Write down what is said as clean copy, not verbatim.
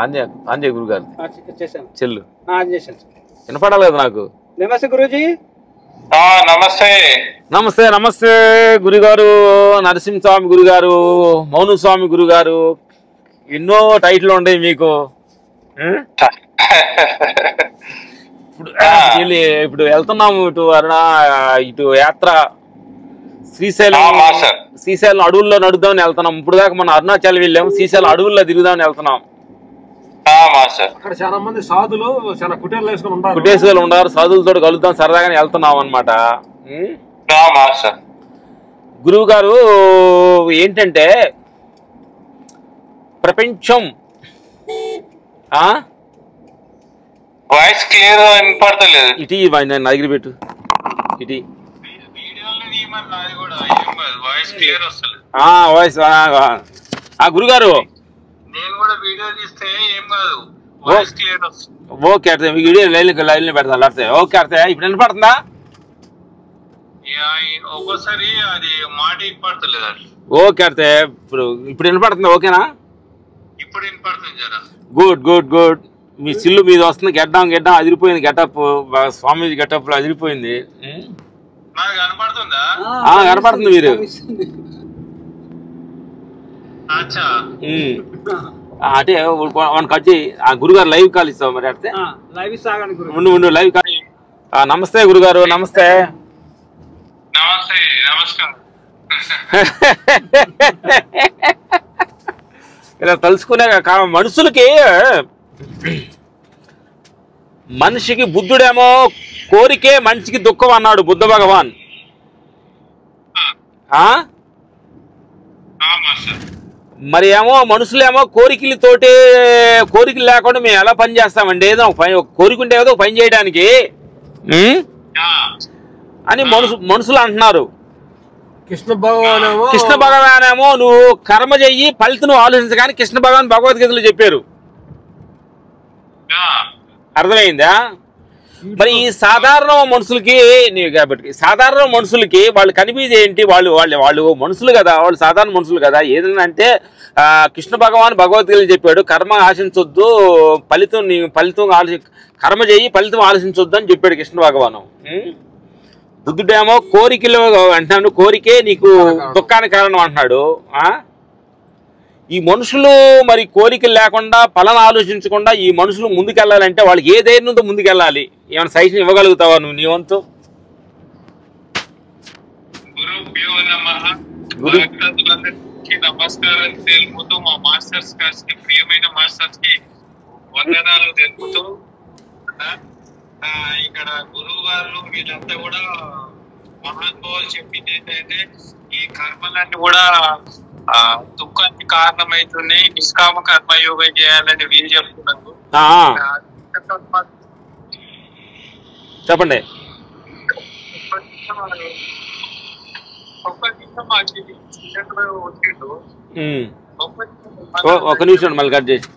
ఆంజనేయ గురుగారు చేశాను చెల్లు చేశాను. వినపడాలి కదా నాకు. నమస్తే గురూజీ. నమస్తే నమస్తే నమస్తే గురుగారు, నరసింహస్వామి గురుగారు, మౌనస్వామి గురుగారు, ఎన్నో టైటిల్ ఉన్నాయి మీకు. ఇప్పుడు వెళ్తున్నాము ఇటు ఇటు యాత్ర శ్రీశైలం అడవుల్లో నడుద్దామని వెళ్తున్నాం. ఇప్పుడు దాకా మనం అరుణాచల్ వెళ్ళాము, శ్రీశైలం అడవుల్లో తిరుగుదామని వెళ్తున్నాం. చాలా మంది సాధులు చాలా కుటేశ్వరులు ఉన్నారు, సాధులతో కలుద్దాం సరదాగానే వెళ్తున్నాం అనమాట. గురువు గారు ఏంటంటే ప్రపంచం వాయిస్ క్లియర్ వినపడతలేదు. ఇటీ నా దగ్గర పెట్టు. ఇటీ వాయిస్ గురుగారు ఓకే అర్థం వీడియో లైన్ పెడతాను అర్థం. ఓకే అర్థం ఇప్పుడు వినపడుతుందా? ఒక్కోసారి అది మాట వినపడతలేదు. ఓకే అర్థం ఇప్పుడు వినపడుతుందా? ఓకేనా? ఇప్పుడు వినపడుతుంది. Good good good. మీ సిల్లు మీద వస్తుంది. గెడ్డం అదిరిపోయింది. గెటప్ స్వామీజీ గెటప్ లో అదిరిపోయింది. కనపడుతుంది మీరు. అంటే కట్ చేయి. ఆ గురుగారు లైవ్ కాల్ ఇస్తావు మరి. అంటే ఉండు లైవ్ కాల్. నమస్తే గురుగారు. నమస్తే. ఇలా తలుసుకునే మనిషికి బుద్ధుడేమో కోరికే మనిషికి దుఃఖం అన్నాడు బుద్ధ భగవాన్. మరి ఏమో మనుషులేమో కోరికలు లేకుండా మేము ఎలా పని చేస్తామండి? ఏదో కోరిక ఉంటే ఏదో పని చేయడానికి అని మనుషులు అంటున్నారు. కృష్ణ భగవాన్ ఏమో నువ్వు కర్మ చెయ్యి, ఫలితం ఆలోచించగానే కృష్ణ భగవాన్ భగవద్గీతలో చెప్పారు. అర్థమైందా? మరి ఈ సాధారణ మనుషులకి కాబట్టి సాధారణ మనుషులకి వాళ్ళు కనిపించేది ఏంటి? వాళ్ళు మనుషులు కదా, వాళ్ళు సాధారణ మనుషులు కదా. ఏదంటే కృష్ణ భగవాన్ భగవద్గీతలో చెప్పాడు, కర్మ ఆశించొద్దు, ఫలితం కర్మ చేయి, ఫలితం ఆలోచించొద్దు అని చెప్పాడు కృష్ణ భగవాను. బుద్ధుడేమో కోరికలు అంటున్నాడు, కోరికే నీకు దుఃఖానికి కారణం అంటున్నాడు. ఈ మనుషులు మరి కోరికలు లేకుండా ఫలం ఆలోచించకుండా ఈ మనుషులు ముందుకెళ్ళాలంటే వాళ్ళకి ఏ ధైర్యంతో ముందుకెళ్ళాలి? ఏమైనా సజెషన్ ఇవ్వగలుగుతావా నువ్వు నీ వంతు? నమస్కారం తెలుపుతూ మా మాస్టర్స్ గారికి, ప్రియమైన మాస్టర్స్ కి వందనాలు తెలుపుతూ, ఇక్కడ గురువు గారు వీళ్ళంతా కూడా మహానుభావులు చెప్పింది ఏంటంటే ఈ కర్మలన్నీ కూడా దుఃఖానికి కారణమవుతున్నాయి, నిష్కామ కర్మయోగం చేయాలని వీళ్ళు చెప్తున్నారు. చెప్పండి. ఒక నిమిషం మళ్ళీ కట్ చేసి